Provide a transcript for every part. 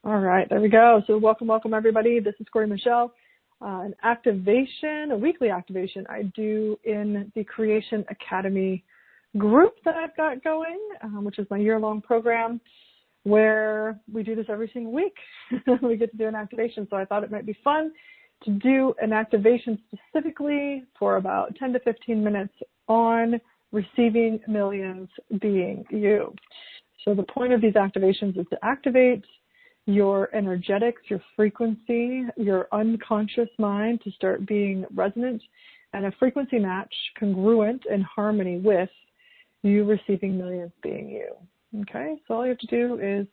All right, there we go. So welcome everybody. This is Corey Michelle. An activation, a weekly activation I do in the Creation Academy group that I've got going, which is my year-long program where we do this every single week. We get to do an activation, so I thought it might be fun to do an activation specifically for about 10 to 15 minutes on receiving millions being you. So the point of these activations is to activate your energetics, your frequency, your unconscious mind to start being resonant and a frequency match congruent in harmony with you receiving millions being you. Okay, so all you have to do is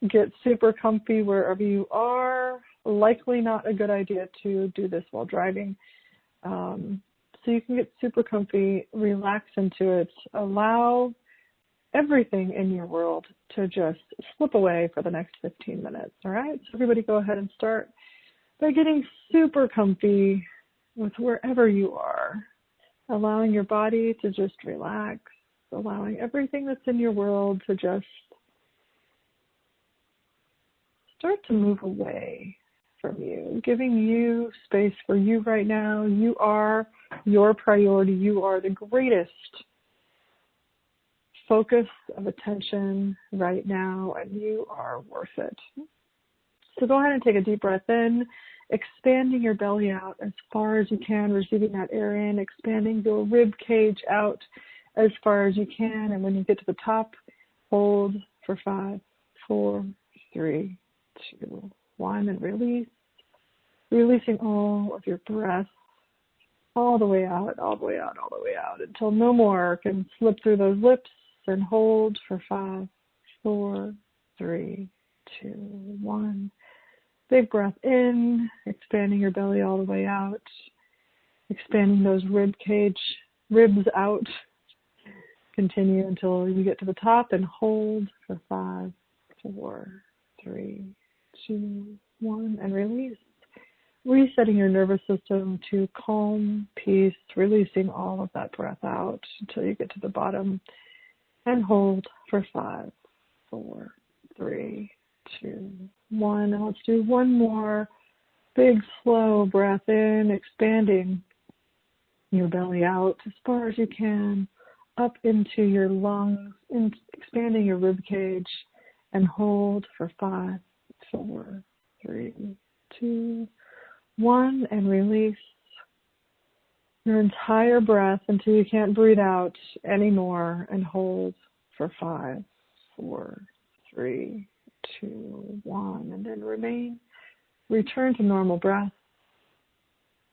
get super comfy wherever you are. Likely not a good idea to do this while driving. So you can get super comfy, relax into it, allow everything in your world to just slip away for the next 15 minutes, all right? So everybody go ahead and start by getting super comfy with wherever you are, allowing your body to just relax, allowing everything that's in your world to just start to move away from you, giving you space for you right now. You are your priority. You are the greatest focus of attention right now, and you are worth it. So go ahead and take a deep breath in, expanding your belly out as far as you can, receiving that air in, expanding your rib cage out as far as you can, and when you get to the top, hold for 5, 4, 3, 2, 1, and release. Releasing all of your breath all the way out, all the way out, all the way out until no more can slip through those lips, and hold for 5, 4, 3, 2, 1. Big breath in, expanding your belly all the way out, expanding those ribs out. Continue until you get to the top and hold for 5, 4, 3, 2, 1, and release. Resetting your nervous system to calm, peace, releasing all of that breath out until you get to the bottom. And hold for 5, 4, 3, 2, 1. And let's do one more big, slow breath in, expanding your belly out as far as you can, up into your lungs, expanding your rib cage, and hold for 5, 4, 3, 2, 1, and release your entire breath until you can't breathe out anymore, and hold for 5, 4, 3, 2, 1, and then remain. Return to normal breath,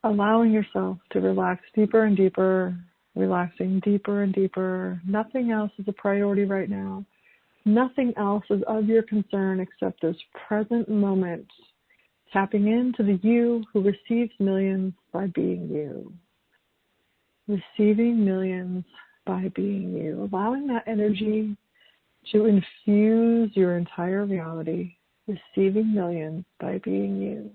allowing yourself to relax deeper and deeper, relaxing deeper and deeper. Nothing else is a priority right now. Nothing else is of your concern except this present moment, tapping into the you who receives millions by being you. Receiving millions by being you, allowing that energy to infuse your entire reality, receiving millions by being you.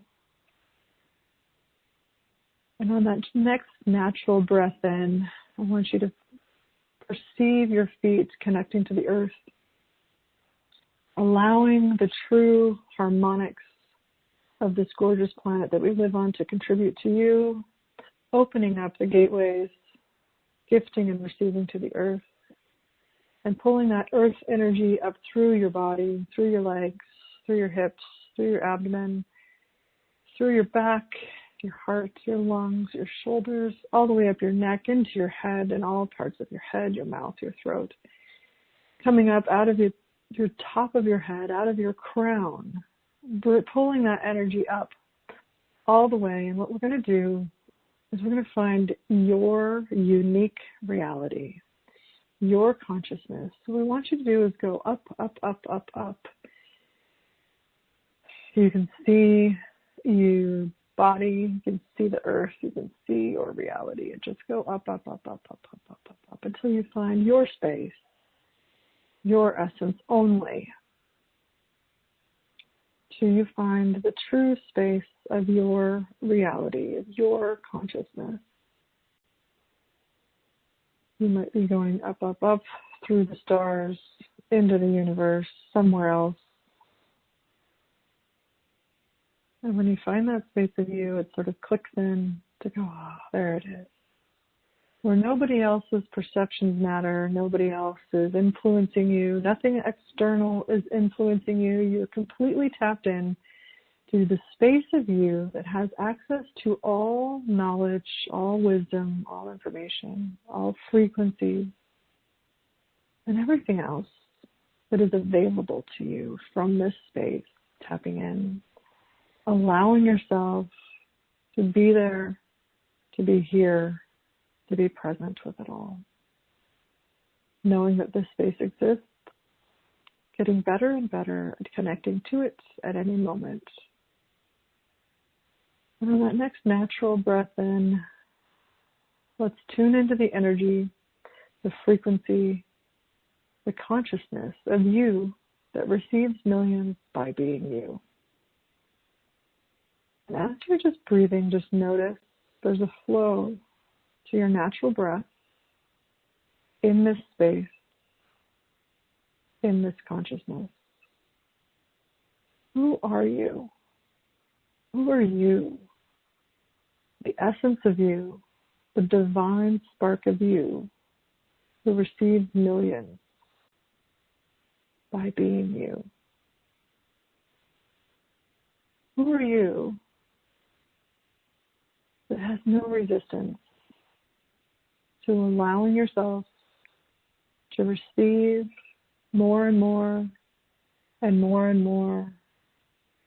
And on that next natural breath in, I want you to perceive your feet connecting to the earth, allowing the true harmonics of this gorgeous planet that we live on to contribute to you, opening up the gateways, gifting and receiving to the earth, and pulling that earth energy up through your body, through your legs, through your hips, through your abdomen, through your back, your heart, your lungs, your shoulders, all the way up your neck, into your head and all parts of your head, your mouth, your throat, coming up out of your top of your head, out of your crown, pulling that energy up all the way. And what we're going to do is we're going to find your unique reality, your consciousness. So what we want you to do is go up, up, up, up, up. You can see your body, you can see the earth, you can see your reality, and just go up, up, up, up, up, up, up, up, up until you find your space, your essence only. Till you find the true space of your reality, of your consciousness. You might be going up, up, up through the stars, into the universe, somewhere else. And when you find that space of you, it sort of clicks in to go, oh, there it is. Where nobody else's perceptions matter, nobody else is influencing you, nothing external is influencing you. You're completely tapped in to the space of you that has access to all knowledge, all wisdom, all information, all frequencies, and everything else that is available to you from this space, tapping in, allowing yourself to be there, to be here, to be present with it all. Knowing that this space exists, getting better and better at connecting to it at any moment. And on that next natural breath in, let's tune into the energy, the frequency, the consciousness of you that receives millions by being you. And as you're just breathing, just notice there's a flow to your natural breath in this space, in this consciousness. Who are you? Who are you? The essence of you, the divine spark of you, who receives millions by being you. Who are you that has no resistance to allowing yourself to receive more and more and more and more,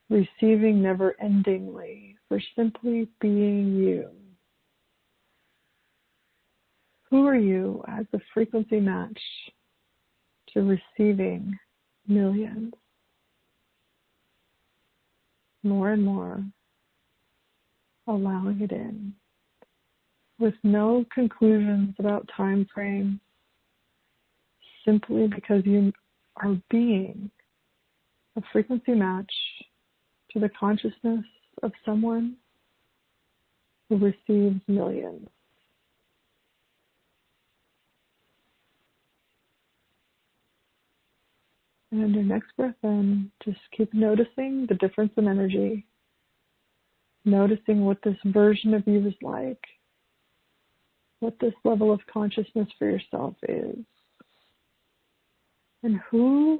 receiving never-endingly for simply being you? Who are you as a frequency match to receiving millions? More and more, allowing it in, with no conclusions about time frame, simply because you are being a frequency match to the consciousness of someone who receives millions. And your next breath in, just keep noticing the difference in energy, noticing what this version of you is like, what this level of consciousness for yourself is, and who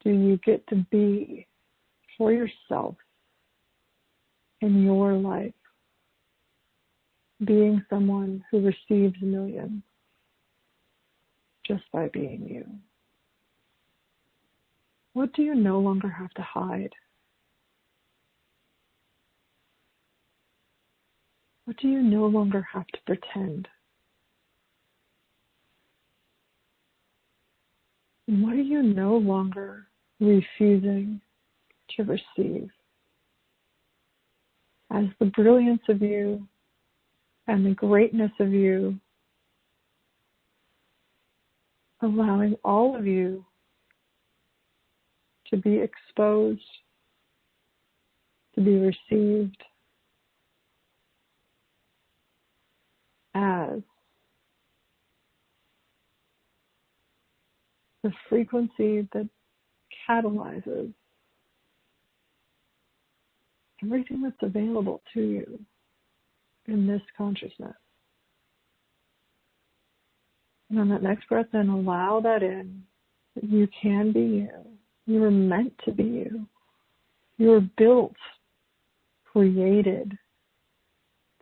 do you get to be for yourself in your life, being someone who receives millions just by being you. What do you no longer have to hide? What do you no longer have to pretend? And what are you no longer refusing to receive? As the brilliance of you and the greatness of you, allowing all of you to be exposed, to be received as the frequency that catalyzes everything that's available to you in this consciousness. And on that next breath in, allow that in, that you can be you. You were meant to be you. You were built, created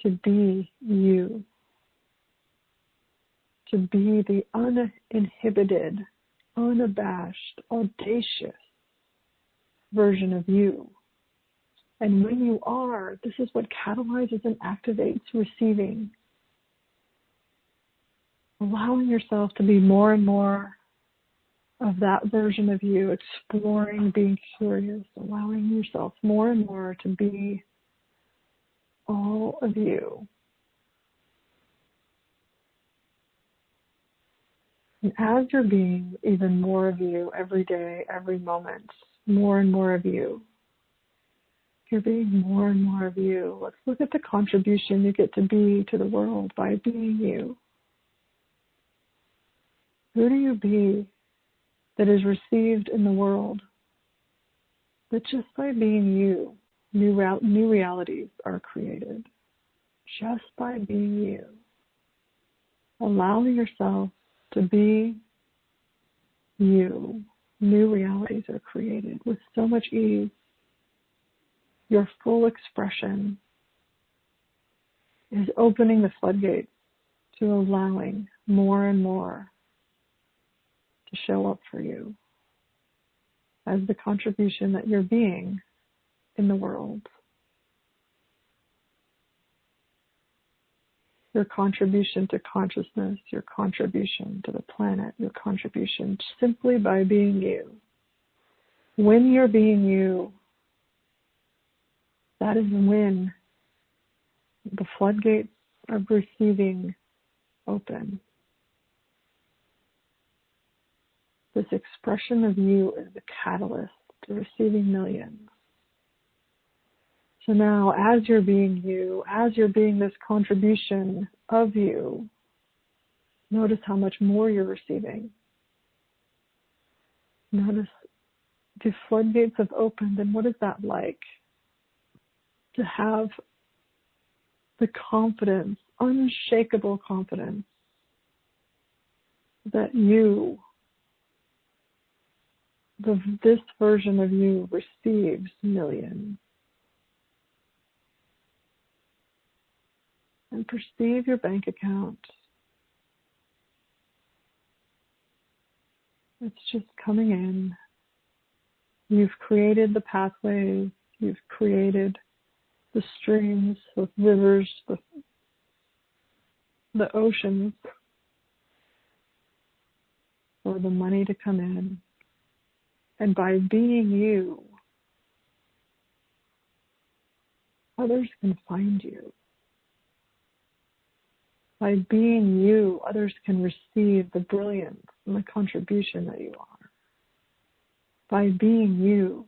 to be you. To be the uninhibited, unabashed, audacious version of you. And when you are, this is what catalyzes and activates receiving. Allowing yourself to be more and more of that version of you, exploring, being curious, allowing yourself more and more to be all of you. And as you're being even more of you every day, every moment, more and more of you, you're being more and more of you. Let's look at the contribution you get to be to the world by being you. Who do you be that is received in the world that just by being you New realities are created just by being you. Allowing yourself to be you. New realities are created with so much ease. Your full expression is opening the floodgates to allowing more and more to show up for you as the contribution that you're being in the world. Your contribution to consciousness, your contribution to the planet, your contribution simply by being you. When you're being you, that is when the floodgates of receiving open. This expression of you is the catalyst to receiving millions. So now, as you're being you, as you're being this contribution of you, notice how much more you're receiving. Notice the floodgates have opened, and what is that like? To have the confidence, unshakable confidence, that you, this version of you, receives millions. And perceive your bank account. It's just coming in. You've created the pathways. You've created the streams, the rivers, the oceans for the money to come in. And by being you, others can find you. By being you, others can receive the brilliance and the contribution that you are. By being you,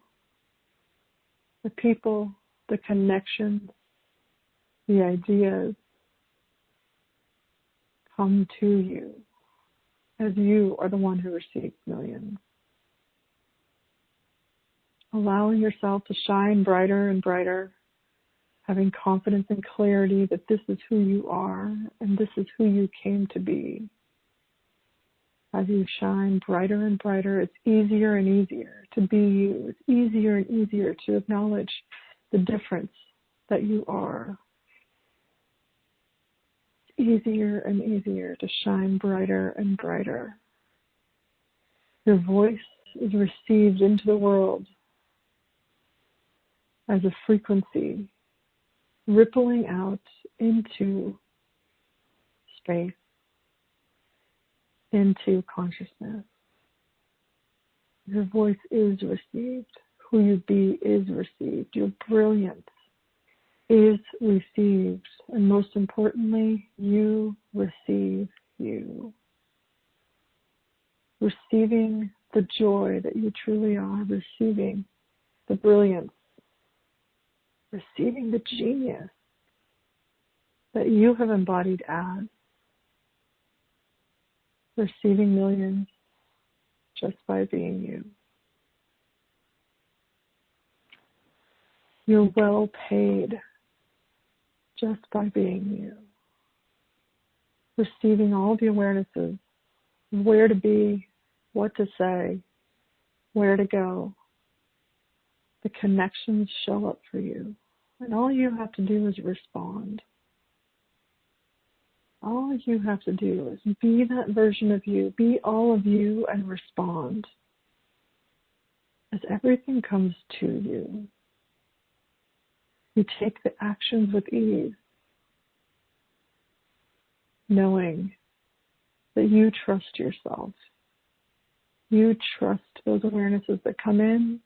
the people, the connections, the ideas come to you as you are the one who receives millions. Allowing yourself to shine brighter and brighter, having confidence and clarity that this is who you are and this is who you came to be. As you shine brighter and brighter, it's easier and easier to be you. It's easier and easier to acknowledge the difference that you are. It's easier and easier to shine brighter and brighter. Your voice is received into the world as a frequency rippling out into space, into consciousness. Your voice is received. Who you be is received. Your brilliance is received. And most importantly, you receive you. Receiving the joy that you truly are, receiving the brilliance, receiving the genius that you have embodied as, receiving millions just by being you. You're well paid just by being you. Receiving all the awarenesses, where to be, what to say, where to go. The connections show up for you. And all you have to do is respond. All you have to do is be that version of you, be all of you, and respond. As everything comes to you, you take the actions with ease, knowing that you trust yourself. You trust those awarenesses that come in,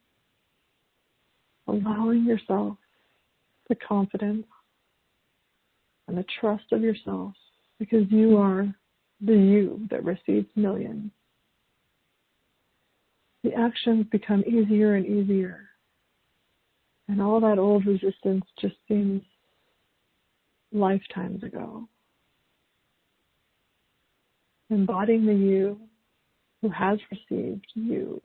allowing yourself the confidence and the trust of yourself, because you are the you that receives millions. The actions become easier and easier, and all that old resistance just seems lifetimes ago. Embodying the you who has received you,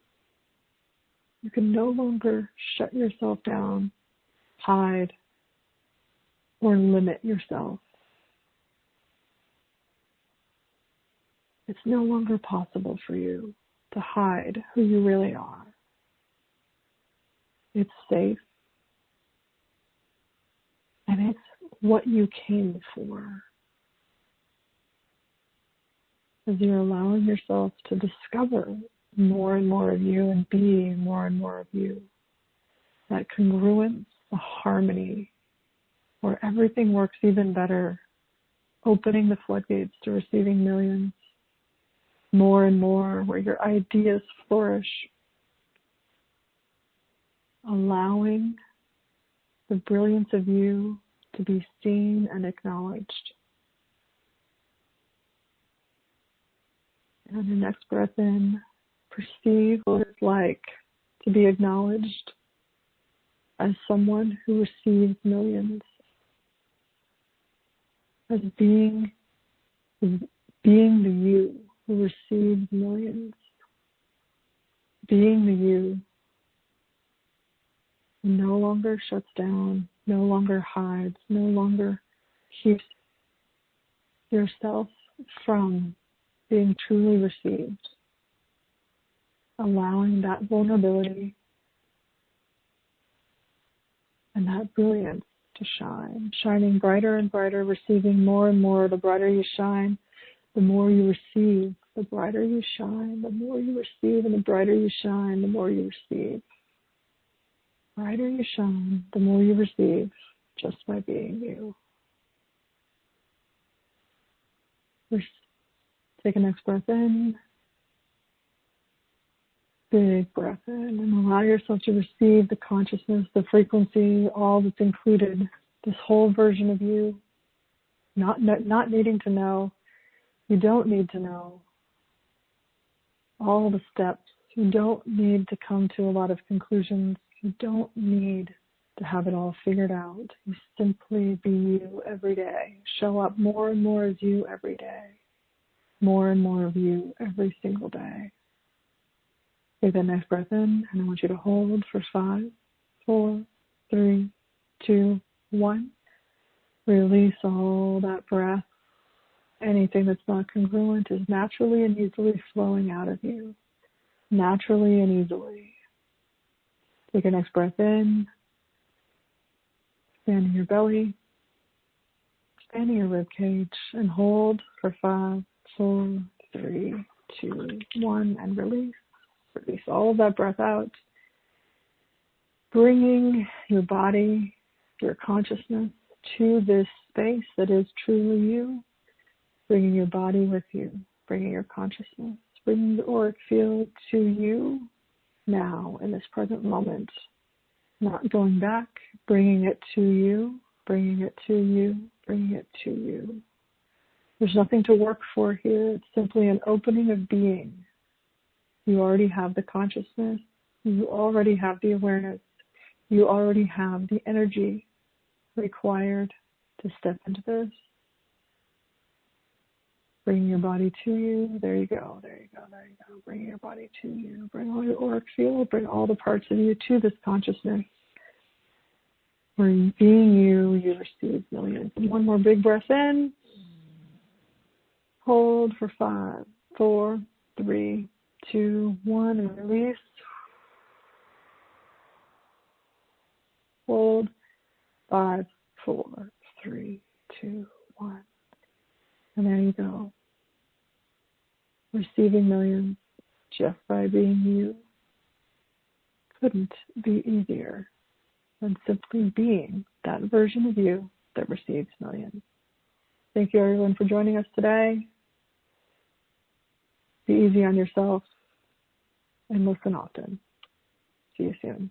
you can no longer shut yourself down hide, or limit yourself. It's no longer possible for you to hide who you really are. It's safe, and it's what you came for. As you're allowing yourself to discover more and more of you and be more and more of you, that congruence, the harmony, where everything works even better, opening the floodgates to receiving millions, more and more, where your ideas flourish, allowing the brilliance of you to be seen and acknowledged. And on your next breath in, perceive what it's like to be acknowledged as someone who receives millions, as being the you who receives millions, being the you who no longer shuts down, no longer hides, no longer keeps yourself from being truly received, allowing that vulnerability and that brilliance to shine, shining brighter and brighter, receiving more and more. The brighter you shine, the more you receive. The brighter you shine, the more you receive, and the brighter you shine, the more you receive. The brighter you shine, the more you receive, just by being you. Take a next breath in. Big breath in, and allow yourself to receive the consciousness, the frequency, all that's included, this whole version of you, not needing to know. You don't need to know all the steps. You don't need to come to a lot of conclusions. You don't need to have it all figured out. You simply be you every day. Show up more and more as you every day. More and more of you every single day. Take that next breath in, and I want you to hold for 5, 4, 3, 2, 1. Release all that breath. Anything that's not congruent is naturally and easily flowing out of you. Naturally and easily. Take your next breath in. Expanding your belly. Expanding your rib cage. And hold for 5, 4, 3, 2, 1. And release. Release all of that breath out. Bringing your body, your consciousness to this space that is truly you. Bringing your body with you. Bringing your consciousness. Bringing the auric field to you now in this present moment. Not going back. Bringing it to you. Bringing it to you. Bringing it to you. There's nothing to work for here. It's simply an opening of being. You already have the consciousness. You already have the awareness. You already have the energy required to step into this. Bringing your body to you. There you go. There you go. There you go. Bringing your body to you. Bring all your auric field. Bring all the parts of you to this consciousness. Where being you, you receive millions. And one more big breath in. Hold for 5, 4, 3, 2, 1, and release. Hold. 5, 4, 3, 2, 1. And there you go. Receiving millions just by being you couldn't be easier than simply being that version of you that receives millions. Thank you everyone for joining us today. Be easy on yourself and listen often. See you soon.